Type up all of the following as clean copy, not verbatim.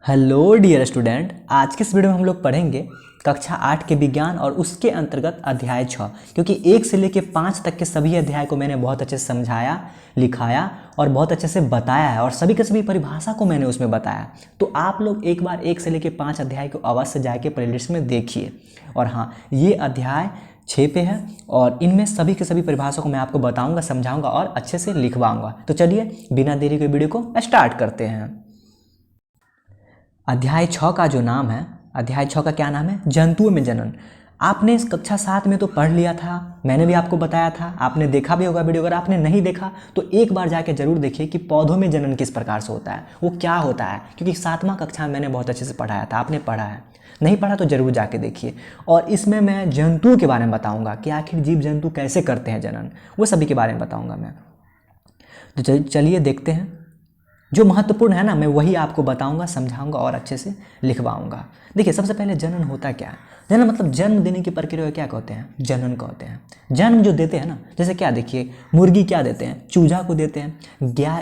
Hello dear student, आज के इस वीडियो में हम लोग पढ़ेंगे कक्षा 8 के विज्ञान और उसके अंतर्गत अध्याय 6। क्योंकि 1 से लेकर 5 तक के सभी अध्याय को मैंने बहुत अच्छे से समझाया, लिखाया और बहुत अच्छे से बताया है और सभी के सभी परिभाषा को मैंने उसमें बताया। तो आप लोग एक बार 1 से लेकर 5 अध्याय को अवश्य जाके प्लेलिस्ट में देखिए। और हाँ, ये अध्याय 6 पे है और इनमें सभी के सभी परिभाषा को मैं आपको बताऊँगा, समझाऊँगा और अच्छे से लिखवाऊँगा। तो चलिए बिना देरी के वीडियो को स्टार्ट करते हैं। अध्याय 6 का जो नाम है, अध्याय 6 का क्या नाम है? जंतुओं में जनन। आपने इस कक्षा 7 में तो पढ़ लिया था, मैंने भी आपको बताया था, आपने देखा भी होगा वीडियो। अगर आपने नहीं देखा तो एक बार जाके जरूर देखिए कि पौधों में जनन किस प्रकार से होता है, वो क्या होता है। क्योंकि 7वां कक्षा में मैंने बहुत अच्छे से पढ़ाया था, आपने पढ़ा है। नहीं पढ़ा तो जरूर जाके देखिए। और इसमें मैं जंतुओं के बारे में बताऊँगा कि आखिर जीव जंतु कैसे करते हैं जनन, वो सभी के बारे में बताऊँगा मैं। तो चलिए देखते हैं। जो महत्वपूर्ण है ना, मैं वही आपको बताऊंगा, समझाऊंगा और अच्छे से लिखवाऊंगा। देखिए, सबसे पहले जनन होता क्या है? जनन मतलब जन्म देने की प्रक्रिया क्या कहते हैं? जनन कहते हैं। जन्म जो देते हैं ना, जैसे क्या, देखिए, मुर्गी क्या देते हैं? चूजा को देते हैं।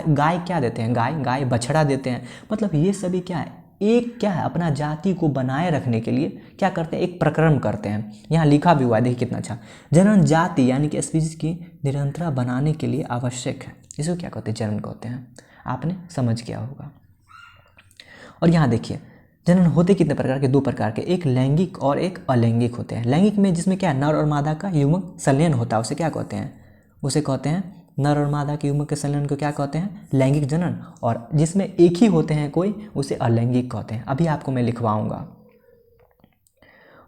गाय क्या देते हैं? गाय बछड़ा देते हैं। मतलब ये सभी क्या है, एक क्या है, अपना जाति को बनाए रखने के लिए क्या करते हैं? एक प्रक्रम करते हैं। यहाँ लिखा भी हुआ है, देखिए कितना अच्छा। जनन जाति यानी कि स्पीशीज की निरंतरता बनाने के लिए आवश्यक है। इसको क्या कहते हैं? जनन कहते हैं। आपने समझ किया होगा। और यहाँ देखिए, जनन होते कितने प्रकार के? 2 प्रकार के, एक लैंगिक और एक अलैंगिक होते हैं। लैंगिक में जिसमें क्या है, नर और मादा का युग्मक संलयन होता है, उसे क्या कहते हैं? उसे कहते हैं, नर और मादा के युग्मक के संलयन को क्या कहते हैं? लैंगिक जनन। और जिसमें एक ही होते हैं कोई, उसे अलैंगिक कहते हैं। अभी आपको मैं लिखवाऊंगा।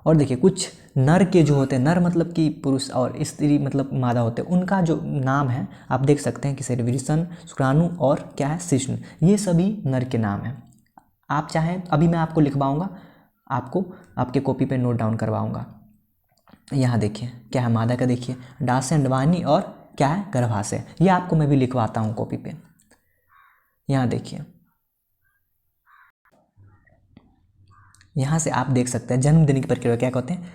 और देखिए, कुछ नर के जो होते हैं, नर मतलब कि पुरुष और स्त्री मतलब मादा होते हैं, उनका जो नाम है आप देख सकते हैं कि सेरिब्रम, शुक्राणु और क्या है, शिश्न। ये सभी नर के नाम हैं। आप चाहें अभी मैं आपको लिखवाऊंगा, आपको आपके कॉपी पे नोट डाउन करवाऊंगा। यहाँ देखिए क्या है, मादा का देखिए डासे, अंडवानी और क्या है, गर्भाशय। ये आपको मैं भी लिखवाता हूँ कॉपी पे। यहाँ देखिए, यहाँ से आप देख सकते हैं जन्म देने की प्रक्रिया क्या कहते हैं?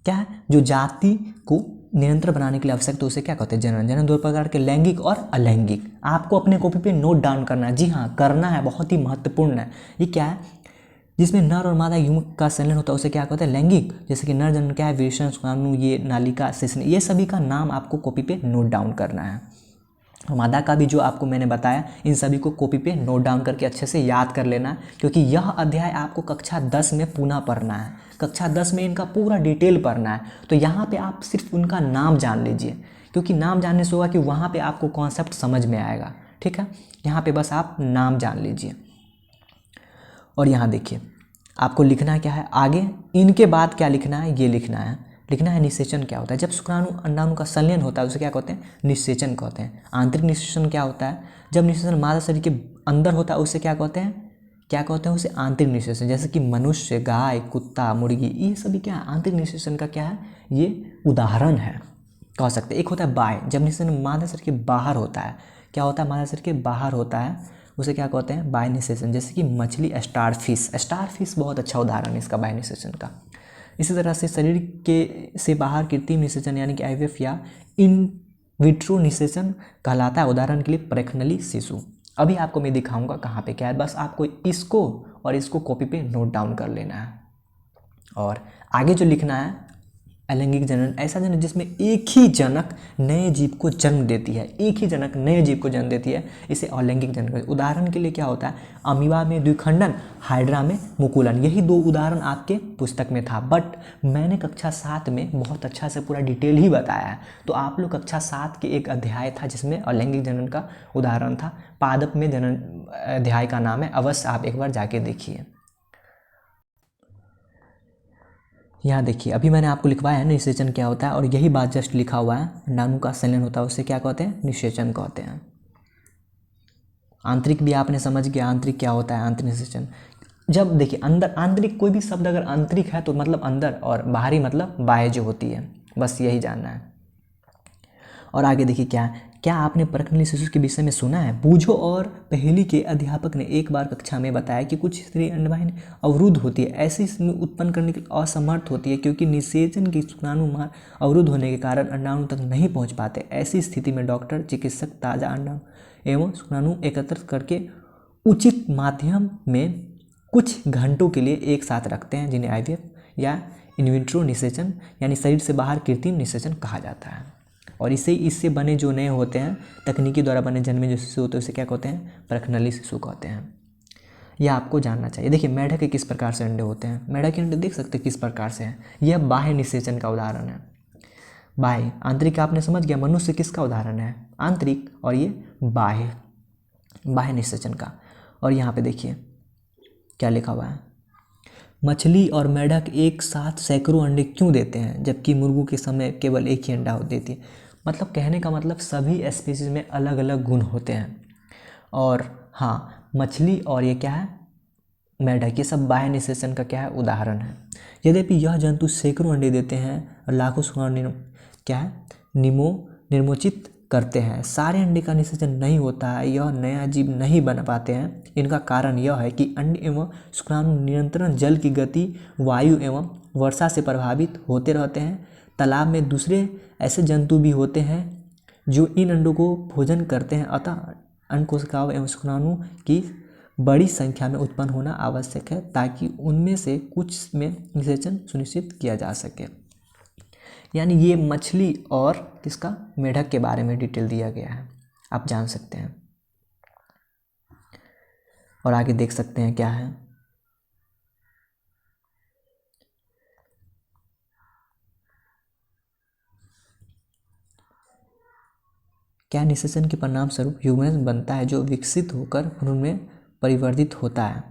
क्या है, जो जाति को निरंतर बनाने के लिए आवश्यक, तो उसे क्या कहते हैं? जनन। जनन 2 प्रकार के, लैंगिक और अलैंगिक। आपको अपने कॉपी पे नोट डाउन करना है। जी हाँ, करना है, बहुत ही महत्वपूर्ण है। ये क्या है, जिसमें नर और मादा युग्मक का संलयन होता है उसे क्या कहते हैं? लैंगिक। जैसे कि नर जनन क्या है, वृषण, शुक्राणु, ये नालिका, शिश्न, ये सभी का नाम आपको कॉपी पे नोट डाउन करना है। मादा का भी जो आपको मैंने बताया, इन सभी को कॉपी पे नोट डाउन करके अच्छे से याद कर लेना है। क्योंकि यह अध्याय आपको कक्षा 10 में पुनः पढ़ना है। कक्षा 10 में इनका पूरा डिटेल पढ़ना है। तो यहाँ पे आप सिर्फ उनका नाम जान लीजिए, क्योंकि नाम जानने से होगा कि वहाँ पे आपको कॉन्सेप्ट समझ में आएगा। ठीक है, यहाँ पे बस आप नाम जान लीजिए। और यहाँ देखिए, आपको लिखना क्या है आगे, इनके बाद क्या लिखना है, ये लिखना है निषेचन क्या होता है। जब शुक्राणु अंडाणु का संलयन होता है उसे क्या कहते हैं? निषेचन कहते हैं। आंतरिक निषेचन क्या होता है? जब निषेचन मादा शरीर के अंदर होता है उसे क्या कहते हैं? उसे आंतरिक निषेचन। जैसे कि मनुष्य, गाय, कुत्ता, मुर्गी, ये सभी क्या है, आंतरिक निषेचन का क्या है, ये उदाहरण है, कह सकते हैं। एक होता है बाह्य, जब निषेचन मादा शरीर के बाहर होता है। क्या होता है? मादा शरीर के बाहर होता है, उसे क्या कहते हैं? बाह्य निषेचन। जैसे कि मछली, स्टार फिश बहुत अच्छा उदाहरण है इसका, बाह्य निषेचन का। इसी तरह से शरीर के से बाहर कृत्रिम निषेचन यानी कि आईवीएफ या इन विट्रो निषेचन कहलाता है। उदाहरण के लिए प्रखनली शिशु। अभी आपको मैं दिखाऊंगा कहाँ पे क्या है, बस आपको इसको और इसको कॉपी पे नोट डाउन कर लेना है। और आगे जो लिखना है, अलैंगिक जनन, ऐसा जनन जिसमें एक ही जनक नए जीव को जन्म देती है। एक ही जनक नए जीव को जन्म देती है, इसे अलैंगिक जनन कहते हैं। उदाहरण के लिए क्या होता है? अमीबा में द्विखंडन, हाइड्रा में मुकुलन। यही 2 उदाहरण आपके पुस्तक में था, बट मैंने कक्षा 7 में बहुत अच्छा से पूरा डिटेल ही बताया है। तो आप लोग कक्षा 7 के एक अध्याय था जिसमें अलैंगिक जनन का उदाहरण था। पादप में जनन अध्याय का नाम है, अवश्य आप एक बार जाके देखिए। यहाँ देखिए, अभी मैंने आपको लिखवाया है निषेचन क्या होता है, और यही बात जस्ट लिखा हुआ है। अंडाणु का संलयन होता है उसे क्या कहते हैं? निषेचन कहते हैं। आंतरिक भी आपने समझ गया, आंतरिक क्या होता है, आंतरिक निषेचन। जब देखिए अंदर, आंतरिक कोई भी शब्द अगर आंतरिक है तो मतलब अंदर, और बाहरी मतलब बाह्य जो होती है, बस यही जानना है। और आगे देखिए क्या आपने प्रखनली शिशु के विषय में सुना है? बूझो और पहेली के अध्यापक ने एक बार कक्षा में बताया कि कुछ स्त्री अंडवाहिनी अवरुद्ध होती है, ऐसी इसमें उत्पन्न करने के लिए असमर्थ होती है, क्योंकि निषेचन के शुक्राणु मार्ग अवरुद्ध होने के कारण अंडाणु तक नहीं पहुंच पाते। ऐसी स्थिति में डॉक्टर, चिकित्सक ताज़ा अंडाणु एवं शुक्राणु एकत्रित करके उचित माध्यम में कुछ घंटों के लिए एक साथ रखते हैं, जिन्हें आईवीएफ या इनविट्रो निषेचन यानी शरीर से बाहर कृत्रिम निषेचन कहा जाता है। और इससे बने जो नए होते हैं, तकनीकी द्वारा बने जन्मे जो शिशु होते हैं उसे क्या कहते हैं, परखनली शिशु कहते हैं। यह आपको जानना चाहिए। देखिए मेढक के किस प्रकार से अंडे होते हैं, मेढक के अंडे देख सकते हैं किस प्रकार से हैं। यह बाह्य निषेचन का उदाहरण है। बाह्य, आंतरिक आपने समझ गया, मनुष्य किसका उदाहरण है, आंतरिक, और ये बाह्य निषेचन का। और यहाँ पे देखिए क्या लिखा हुआ है, मछली और मेढक एक साथ सैकड़ों अंडे क्यों देते हैं जबकि मुर्गों के समय केवल एक ही अंडा देती है। मतलब कहने का मतलब सभी स्पीशीज में अलग अलग गुण होते हैं। और हाँ, मछली और ये क्या है, मेढक, ये सब बाह्य निषेचन का क्या है, उदाहरण है। यद्यपि यह जंतु सैकड़ों अंडे देते हैं और लाखों शुक्राणु क्या है, निर्मोचित करते हैं। सारे अंडे का निषेचन नहीं होता है, यह नया जीव नहीं बन पाते हैं। इनका कारण यह है कि अंडे एवं शुक्राणु निरंतर जल की गति, वायु एवं वर्षा से प्रभावित होते रहते हैं। तालाब में दूसरे ऐसे जंतु भी होते हैं जो इन अंडों को भोजन करते हैं, अतः अंड कोशिकाओं एवं शुक्राणु की बड़ी संख्या में उत्पन्न होना आवश्यक है ताकि उनमें से कुछ में निषेचन सुनिश्चित किया जा सके। यानी ये मछली और किसका, मेढक के बारे में डिटेल दिया गया है, आप जान सकते हैं। और आगे देख सकते हैं क्या है, क्या निषेचन के परिणाम स्वरूप ह्यूमरस बनता है जो विकसित होकर भ्रूण में परिवर्तित होता है।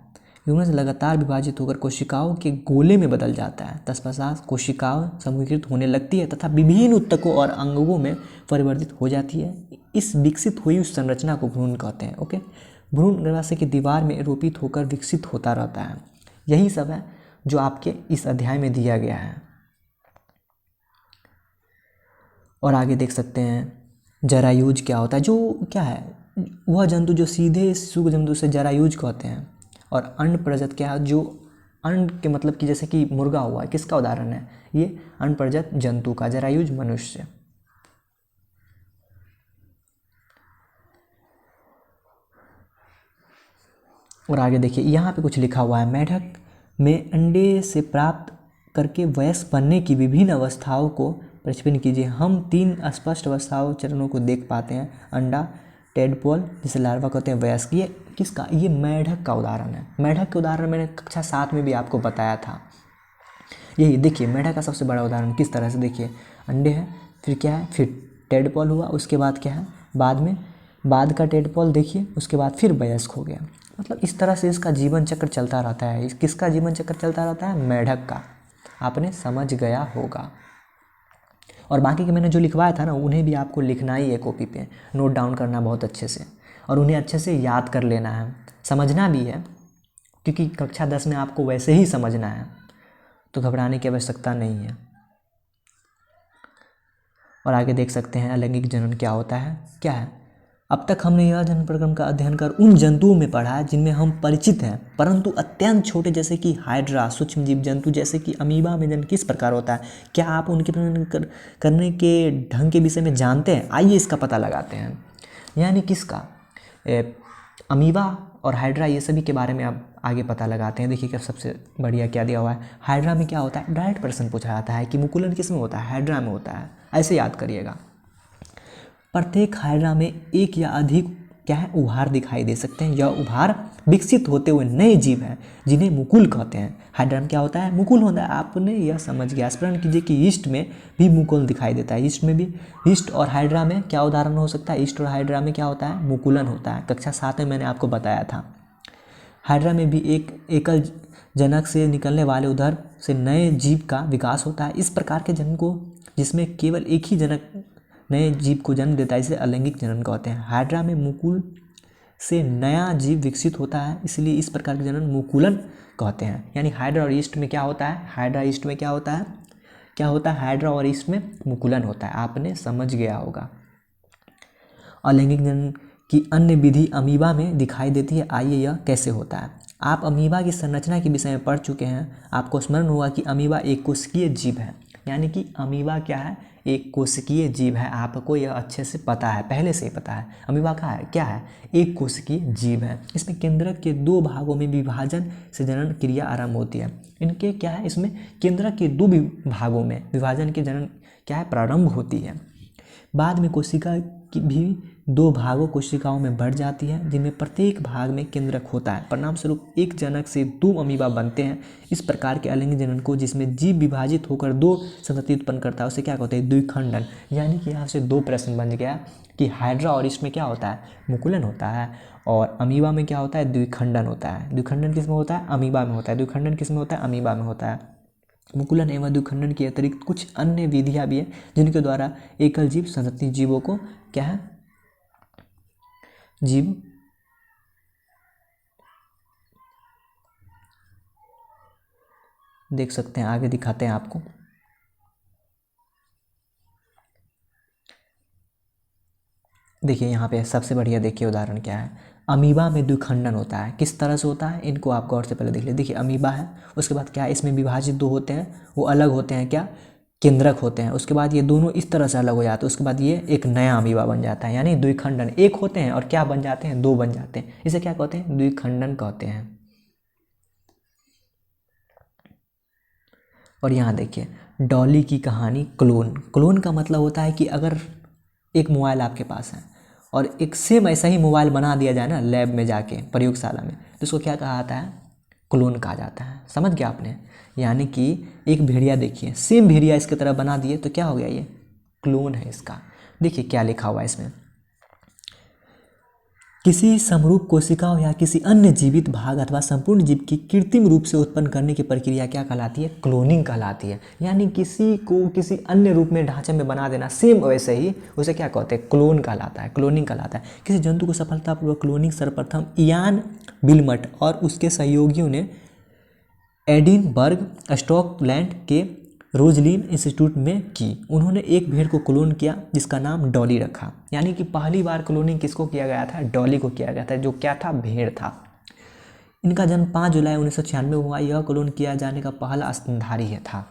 ह्यूमरस लगातार विभाजित होकर कोशिकाओं के गोले में बदल जाता है। तत्पश्चात कोशिकाओं समूहीकृत होने लगती है तथा विभिन्न ऊतकों और अंगों में परिवर्तित हो जाती है। इस विकसित हुई उस संरचना को भ्रूण कहते हैं। ओके, भ्रूण गर्भाशय की दीवार में रोपित होकर विकसित होता रहता है। यही सब है जो आपके इस अध्याय में दिया गया है। और आगे देख सकते हैं जरायुज क्या होता है, जो क्या है, वह जंतु जो सीधे शिशु जंतु से जरायुज कहते हैं। और अंड प्रजत क्या है, जो अंड के मतलब कि जैसे कि मुर्गा हुआ, किसका उदाहरण है, ये अंड प्रजत जंतु का, जरायुज मनुष्य। और आगे देखिए यहाँ पे कुछ लिखा हुआ है, मेढक में अंडे से प्राप्त करके वयस्क बनने की विभिन्न अवस्थाओं को प्रक्षेपण कीजिए। हम 3 स्पष्ट अवस्थाओं चरणों को देख पाते हैं, अंडा, टेडपोल जिसे लार्वा कहते हैं, वयस्क। ये किसका, ये मेढक का उदाहरण है। मेढक के उदाहरण मैंने कक्षा 7 में भी आपको बताया था। यही देखिए मेढक का सबसे बड़ा उदाहरण किस तरह से, देखिए अंडे हैं, फिर क्या है, फिर टेडपोल हुआ, उसके बाद क्या है, बाद का टेडपोल देखिए, उसके बाद फिर वयस्क हो गया। मतलब इस तरह से इसका जीवन चक्र चलता रहता है। किसका जीवन चक्र चलता रहता है, मेढक का। आपने समझ गया होगा। और बाकी के मैंने जो लिखवाया था ना, उन्हें भी आपको लिखना ही है कॉपी पे, नोट डाउन करना बहुत अच्छे से, और उन्हें अच्छे से याद कर लेना है, समझना भी है, क्योंकि कक्षा 10 में आपको वैसे ही समझना है, तो घबराने की आवश्यकता नहीं है। और आगे देख सकते हैं अलैंगिक जनन क्या होता है, क्या है। अब तक हमने यह जनन प्रक्रम का अध्ययन कर उन जंतुओं में पढ़ा है जिनमें हम परिचित हैं, परंतु अत्यंत छोटे जैसे कि हाइड्रा, सूक्ष्म जीव जंतु जैसे कि अमीबा में जनन किस प्रकार होता है, क्या आप उनके प्रजनन करने के ढंग के विषय में जानते हैं। आइए इसका पता लगाते हैं। यानी किसका, अमीबा और हाइड्रा, ये सभी के बारे में आप आगे पता लगाते हैं। देखिए क्या सबसे बढ़िया क्या दिया हुआ है, हाइड्रा में क्या होता है, डायरेक्ट प्रश्न पूछा जाता है कि मुकुलन किस में होता है, हाइड्रा में होता है, ऐसे याद करिएगा। प्रत्येक हाइड्रा में एक या अधिक क्या है, उभार दिखाई दे सकते हैं। यह उभार विकसित होते हुए नए जीव हैं जिन्हें मुकुल कहते हैं। हाइड्रा में क्या होता है, मुकुल होता है। आपने यह समझ गया। स्मरण कीजिए कि ईस्ट में भी मुकुल दिखाई देता है। ईस्ट में भी, ईस्ट और हाइड्रा में क्या उदाहरण हो सकता है, ईस्ट और हाइड्रा में क्या होता है, मुकुलन होता है। कक्षा 7 में मैंने आपको बताया था। हाइड्रा में भी एक एकल जनक से निकलने वाले उदर से नए जीव का विकास होता है। इस प्रकार के जन्म को, जिसमें केवल एक ही जनक नए जीव को जन्म देता है, इसे अलैंगिक जनन कहते हैं। हाइड्रा में मुकुल से नया जीव विकसित होता है, इसलिए इस प्रकार के जनन मुकुलन कहते हैं। यानी हाइड्रा और ईस्ट में क्या होता है, हाइड्रा ईस्ट में क्या होता है, हाइड्रा और ईस्ट में मुकुलन होता है। आपने समझ गया होगा। अलैंगिक जनन की अन्य विधि अमीबा में दिखाई देती है। आइए यह कैसे होता है। आप अमीबा की संरचना के विषय में पढ़ चुके हैं। आपको स्मरण होगा कि अमीबा एक कोशिकीय जीव है। यानी कि अमीबा क्या है, एक कोशिकीय जीव है। आपको यह अच्छे से पता है, पहले से ही पता है। अमीबा का है क्या है, एक कोशिकीय जीव है। इसमें केंद्रक के 2 भागों में विभाजन से जनन क्रिया आरंभ होती है। इनके क्या है, इसमें केंद्रक के 2 भागों में विभाजन के जनन क्या है, प्रारंभ होती है। बाद में कोशिका की भी 2 भागों कोशिकाओं में बढ़ जाती है, जिनमें प्रत्येक भाग में केंद्रक होता है। परिणामस्वरूप एक जनक से 2 अमीबा बनते हैं। इस प्रकार के अलिंग जनन को, जिसमें जीव विभाजित होकर 2 संतति उत्पन्न करता है, उसे क्या कहते हैं, द्विखंडन। यानी कि यहाँ से 2 प्रश्न बन गया कि हाइड्रा और इसमें क्या होता है, मुकुलन होता है, और अमीबा में क्या होता है, द्विखंडन होता है। द्विखंडन किस में होता है, अमीबा में होता है। द्विखंडन किस में होता है, अमीबा में होता है। मुकुलन एवं द्विखंडन के अतिरिक्त कुछ अन्य विधियां भी हैं, जिनके द्वारा एकल जीव संतति जीवों को क्या है, जीव देख सकते हैं। आगे दिखाते हैं आपको। देखिए यहाँ पे सबसे बढ़िया, देखिए उदाहरण क्या है। अमीबा में द्विखंडन होता है, किस तरह से होता है, इनको आप गौर से पहले देख लीजिए। देखिए अमीबा है, उसके बाद क्या है, इसमें विभाजित 2 होते हैं, वो अलग होते हैं, क्या, केंद्रक होते हैं। उसके बाद ये दोनों इस तरह से अलग हो जाते हैं। उसके बाद ये एक नया अमीबा बन जाता है, यानी द्विखंडन। एक होते हैं और क्या बन जाते हैं, 2 बन जाते हैं। इसे क्या कहते हैं, द्विखंडन कहते हैं। और यहाँ देखिए डॉली की कहानी, क्लोन। क्लोन का मतलब होता है कि अगर एक मोबाइल आपके पास है और एक सेम ऐसा ही मोबाइल बना दिया जाए ना लैब में जाके, प्रयोगशाला में, तो इसको क्या कहा जाता है, क्लोन कहा जाता है। समझ गया आपने। यानी कि एक भेड़िया देखिए, सेम भेड़िया इसकी तरह बना दिए तो क्या हो गया, ये क्लोन है इसका। देखिए क्या लिखा हुआ है इसमें, किसी समरूप कोशिकाओं या किसी अन्य जीवित भाग अथवा संपूर्ण जीव की कृत्रिम रूप से उत्पन्न करने की प्रक्रिया क्या कहलाती है, क्लोनिंग कहलाती है। यानी किसी को किसी अन्य रूप में, ढांचे में बना देना सेम वैसे ही, उसे क्या कहते हैं, क्लोन कहलाता है, क्लोनिंग कहलाता है। किसी जंतु को सफलतापूर्वक क्लोनिंग सर्वप्रथम इयान विल्मट और उसके सहयोगियों ने एडिनबर्ग स्कॉटलैंड के रोजलिन इंस्टीट्यूट में की। उन्होंने एक भेड़ को क्लोन किया जिसका नाम डॉली रखा। यानी कि पहली बार क्लोनिंग किसको किया गया था, डॉली को किया गया था, जो क्या था, भेड़ था। इनका जन्म 5 जुलाई 1996 में हुआ। यह क्लोन किया जाने का पहला स्तनधारी है था।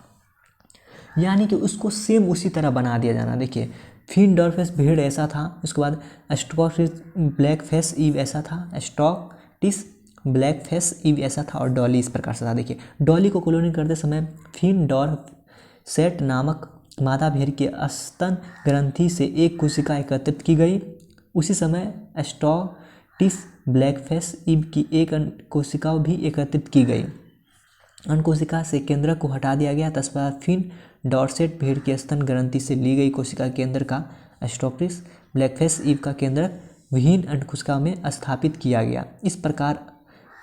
यानी कि उसको सेम उसी तरह बना दिया जाना। देखिए फिनडॉर्फेस भेड़ ऐसा था, उसके बाद स्टॉकटिस ब्लैकफेस ईव ऐसा था, स्टॉकटिस ब्लैकफेस ईव ऐसा था, और डॉली इस प्रकार से था। देखिए डॉली को क्लोनिंग करते समय फिनडॉर्फसेट नामक मादा भेड़ के स्तन ग्रंथि से एक कोशिका एकत्रित की गई। उसी समय स्टॉकटिस ब्लैकफेस ईव की एक कोशिका भी एकत्रित की गई। अन्य कोशिका से केंद्रक को हटा दिया गया। तत्पश्चात फिनडॉर्सेट भेड़ के स्तन ग्रंथि से ली गई कोशिका केंद्र का स्टॉकटिस ब्लैकफेस ईव का केंद्रक विहीन अंड कोशिका में स्थापित किया गया। इस प्रकार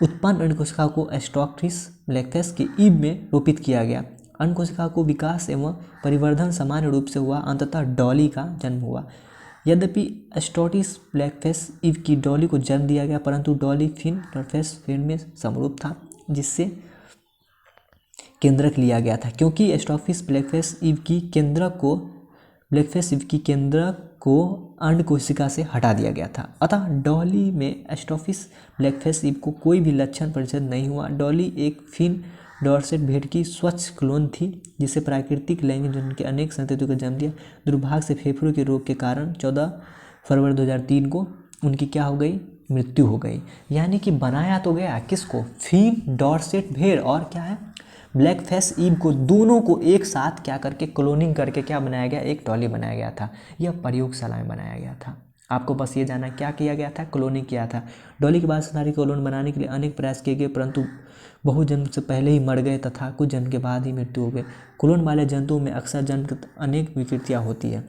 उत्पन्न अंड कोशिका को स्टॉकटिस ब्लैकफेस के ईव में रोपित किया गया। अंड कोशिका को विकास एवं परिवर्धन सामान्य रूप से हुआ। अंततः डॉली का जन्म हुआ। यद्यपि स्टॉकटिस ब्लैकफेस ईव की डॉली को जन्म दिया गया, परंतु डॉली फिनडॉर्फेस भेड़ में समरूप था, जिससे केंद्रक लिया गया था, क्योंकि स्टॉकटिस ब्लैकफेस ईव की केंद्रक को अंड कोशिका से हटा दिया गया था। अतः डॉली में स्टॉकटिस ब्लैकफेस ईव को कोई भी लक्षण परिचित नहीं हुआ। डॉली एक फिनडॉर्सेट भेड़ की स्वच्छ क्लोन थी, जिसे प्राकृतिक लैंगिक जनन के अनेक संततियों को जन्म दिया। दुर्भाग्य से फेफड़ों के रोग के कारण 14 फरवरी 2003 को उनकी क्या हो गई, मृत्यु हो गई। यानी कि बनाया तो गया किसको, फिनडॉर्सेट भेड़ और क्या है, ब्लैकफेस ईव को, दोनों को एक साथ क्या करके क्लोनिंग करके क्या बनाया गया, एक डॉली बनाया गया था। यह प्रयोगशाला में बनाया गया था। आपको बस ये जानना क्या किया गया था, क्लोनिंग किया था। डॉली के बाद स्तनधारी क्लोन बनाने के लिए अनेक प्रयास किए गए, परंतु बहु जन्म से पहले ही मर गए तथा कुछ जन्म के बाद ही मृत्यु हो गई। क्लोन वाले जंतुओं में अक्सर जन्म अनेक विकृतियाँ होती है।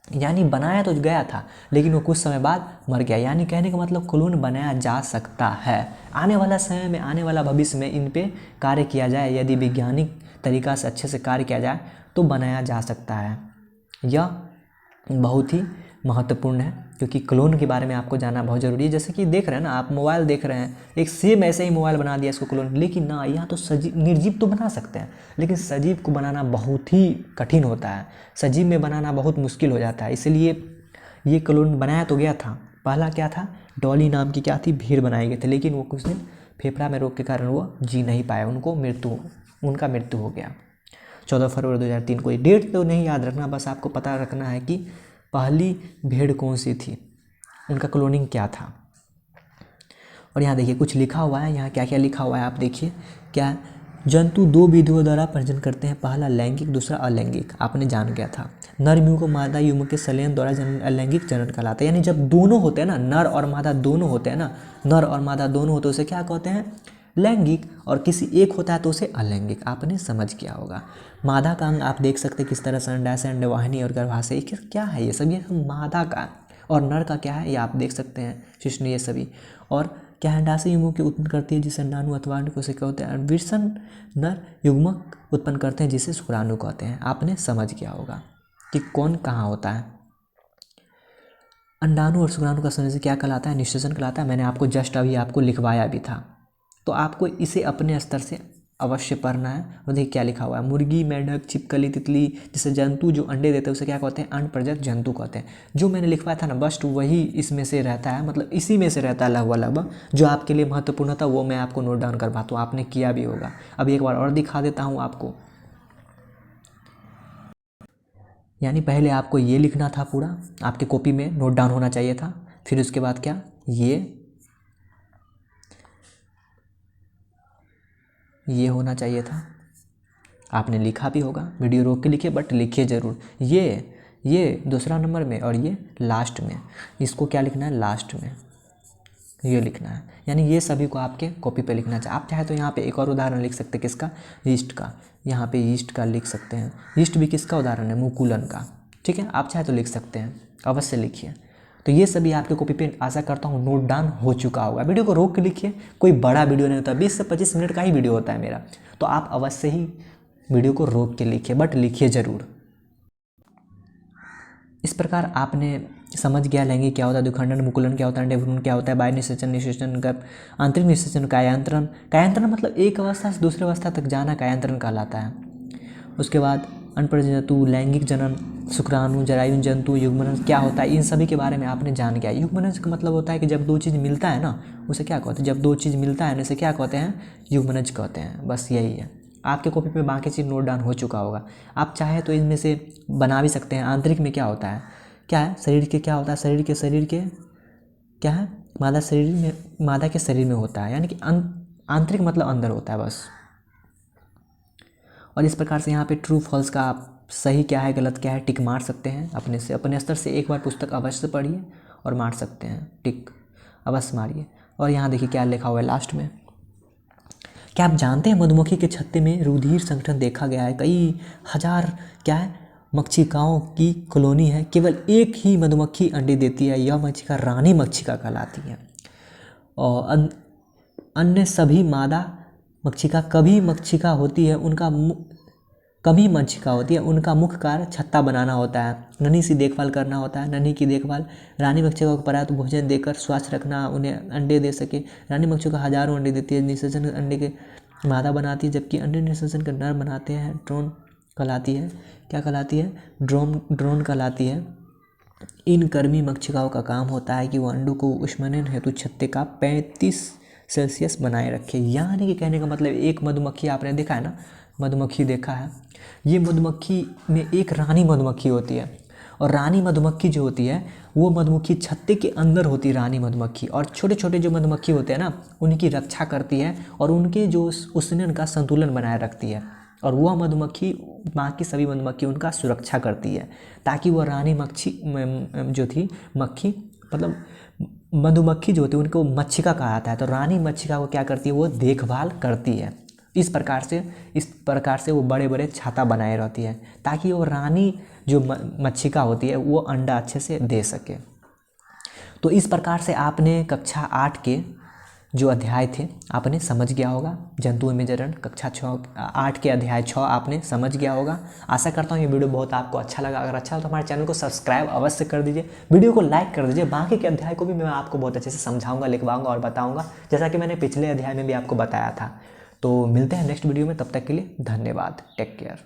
यानी बनाया तो गया था, लेकिन वो कुछ समय बाद मर गया। यानी कहने का मतलब क्लोन बनाया जा सकता है। आने वाला समय में, आने वाला भविष्य में इन पे कार्य किया जाए, यदि वैज्ञानिक तरीका से अच्छे से कार्य किया जाए तो बनाया जा सकता है। यह बहुत ही महत्वपूर्ण है, क्योंकि क्लोन के बारे में आपको जानना बहुत ज़रूरी है। जैसे कि देख रहे हैं ना, आप मोबाइल देख रहे हैं, एक सेम ऐसे ही मोबाइल बना दिया इसको क्लोन, लेकिन ना यहाँ तो सजीव, निर्जीव तो बना सकते हैं, लेकिन सजीव को बनाना बहुत ही कठिन होता है। सजीव में बनाना बहुत मुश्किल हो जाता है। इसलिए ये क्लोन बनाया तो गया था। पहला क्या था, डॉली नाम की क्या थी, भेड़ बनाए गए थे, लेकिन वो कुछ दिन फेफड़ा में रोग के कारण वो जी नहीं पाए, उनका मृत्यु हो गया। 14 फरवरी 2003। कोई डेट तो नहीं याद रखना, बस आपको पता रखना है कि पहली भेड़ कौन सी थी, उनका क्लोनिंग क्या था। और यहाँ देखिए कुछ लिखा हुआ है, यहाँ क्या क्या लिखा हुआ है आप देखिए। क्या जंतु 2 विधियों द्वारा प्रजनन करते हैं, पहला लैंगिक, दूसरा अलैंगिक। आपने जान गया था। नर युग्म को मादा युग्म के संलयन द्वारा अलैंगिक जनन कहलाता है। यानी जब दोनों होते हैं ना, नर और मादा दोनों होते हैं ना, नर और मादा दोनों होते हैं, उसे क्या कहते हैं, लैंगिक। और किसी एक होता है तो उसे अलैंगिक। आपने समझ किया होगा। मादा का अंग आप देख सकते हैं किस तरह से अंडाशय, अंडवाहिनी और गर्भाशय। क्या है ये सब, ये मादा का। और नर का क्या है ये आप देख सकते हैं, शिश्न, ये सभी। और क्या है, अंडाशय युग्मक की उत्पन्न करती है जिसे अंडाणु अथवा अंड कोशिका कहते हैं। वृषण नर युग्मक उत्पन्न करते हैं जिसे शुक्राणु कहते हैं। आपने समझ किया होगा कि कौन कहाँ होता है। अंडाणु और शुक्राणु का संयोजन क्या कहलाता है, निषेचन कहलाता है। मैंने आपको जस्ट अभी आपको लिखवाया भी था, तो आपको इसे अपने स्तर से अवश्य पढ़ना है। और देखिए क्या लिखा हुआ है, मुर्गी, मेंढक, छिपकली, तितली जैसे जंतु जो अंडे देते हैं उसे क्या कहते हैं, अंड प्रजनक जंतु कहते हैं। जो मैंने लिखवाया था ना, बस वही इसमें से रहता है, मतलब इसी में से रहता है लगभग। जो आपके लिए महत्वपूर्ण था वो मैं आपको नोट डाउन करवाता हूँ, आपने किया भी होगा। अभी एक बार और दिखा देता हूँ आपको। यानी पहले आपको ये लिखना था, पूरा आपके कॉपी में नोट डाउन होना चाहिए था। फिर उसके बाद क्या, ये होना चाहिए था। आपने लिखा भी होगा, वीडियो रोक के लिखिए, बट लिखिए ज़रूर। ये दूसरा नंबर में और ये लास्ट में। इसको क्या लिखना है, लास्ट में ये लिखना है। यानी ये सभी को आपके कॉपी पे लिखना चाहिए। आप चाहे तो यहाँ पे एक और उदाहरण लिख सकते हैं, किसका, ईस्ट का। यहाँ पे ईस्ट का लिख सकते हैं। ईस्ट भी किसका उदाहरण है, मुकुलन का। ठीक है, आप चाहे तो लिख सकते हैं, अवश्य लिखिए। तो ये सभी आपके कॉपी पे आशा करता हूँ नोट डाउन हो चुका होगा। वीडियो को रोक के लिखिए, कोई बड़ा वीडियो नहीं होता, 20 से 25 मिनट का ही वीडियो होता है मेरा। तो आप अवश्य ही वीडियो को रोक के लिखिए, बट लिखिए ज़रूर। इस प्रकार आपने समझ गया लैंगिक क्या होता है, द्विखंडन, मुकुलन क्या होता है, अंडे भ्रूण क्या होता है, बाह्य निषेचन, निषेचन, गर्भ, आंतरिक निषेचन, कायांतरण। कायांतरण मतलब एक अवस्था से दूसरी अवस्था तक जाना कायांतरण कहलाता है। उसके बाद अनप्रजनन जंतु, लैंगिक जनन, शुक्राणु, जरायुन जंतु, युग्मनज क्या होता है, इन सभी के बारे में आपने जान गया। युग्मनज का मतलब होता है कि जब दो चीज़ मिलता है ना, उसे क्या कहते हैं, जब दो चीज़ मिलता है ना, उसे क्या कहते हैं, युग्मनज कहते हैं। बस यही है। आपके कॉपी पे बाकी चीज़ नोट डाउन हो चुका होगा। आप चाहे तो इनमें से बना भी सकते हैं। आंतरिक में क्या होता है, क्या है, शरीर के क्या होता है, शरीर के क्या है, मादा के शरीर में होता है। यानी कि आंतरिक मतलब अंदर होता है बस। और इस प्रकार से यहाँ पे ट्रू फॉल्स का आप सही क्या है गलत क्या है टिक मार सकते हैं अपने स्तर से। एक बार पुस्तक अवश्य पढ़िए और मार सकते हैं टिक, अवश्य मारिए। और यहाँ देखिए क्या लिखा हुआ है लास्ट में। क्या आप जानते हैं मधुमक्खी के छत्ते में रुधिर संगठन देखा गया है। कई हजार क्या है, मक्षिकाओं की कॉलोनी है। केवल एक ही मधुमक्खी अंडे देती है, यह मक्षिका रानी मक्षिका कहलाती है। और अन्य सभी मादा मक्षिका कभी मक्षिका होती है, उनका मुख्य कार्य छत्ता बनाना होता है, नन्ही सी देखभाल करना होता है। नन्ही की देखभाल, रानी मक्षिका को पर्याप्त भोजन देकर स्वास्थ्य रखना, उन्हें अंडे दे सके। रानी मक्षिका हजारों अंडे देती है। निषेचन अंडे के मादा बनाती है, जबकि अंडे निषेचन के नर बनाते हैं। ड्रोन कहलाती है, क्या कहलाती है, ड्रोन कहलाती है। इन कर्मी मक्षिकाओं का काम होता है कि वो अंडों को ऊष्मनन हेतु छत्ते का 35 सेल्सियस बनाए रखे। यानी कि कहने का मतलब, एक मधुमक्खी आपने देखा है ना, मधुमक्खी देखा है, ये मधुमक्खी में एक रानी मधुमक्खी होती है। और रानी मधुमक्खी जो होती है वो मधुमक्खी छत्ते के अंदर होती है रानी मधुमक्खी। और छोटे छोटे जो मधुमक्खी होते हैं ना, उनकी रक्षा करती है और उनके जो उष्णन का संतुलन बनाए रखती है। और वह मधुमक्खी बाकी सभी मधुमक्खी उनका सुरक्षा करती है, ताकि वह रानी मधुमक्खी जो होती है उनको मक्षिका कहा जाता है। तो रानी मक्षिका को क्या करती है, वो देखभाल करती है। इस प्रकार से वो बड़े बड़े छाता बनाए रहती है, ताकि वो रानी जो मक्षिका होती है वो अंडा अच्छे से दे सके। तो इस प्रकार से आपने कक्षा 8 के जो अध्याय थे आपने समझ गया होगा। जंतु इमेजरण कक्षा 8 के अध्याय 6 आपने समझ गया होगा। आशा करता हूँ ये वीडियो बहुत आपको अच्छा लगा। अगर अच्छा हो तो हमारे चैनल को सब्सक्राइब अवश्य कर दीजिए, वीडियो को लाइक कर दीजिए। बाकी के अध्याय को भी मैं आपको बहुत अच्छे से समझाऊंगा, लिखवाऊंगा और बताऊंगा, जैसा कि मैंने पिछले अध्याय में भी आपको बताया था। तो मिलते हैं नेक्स्ट वीडियो में, तब तक के लिए धन्यवाद, टेक केयर।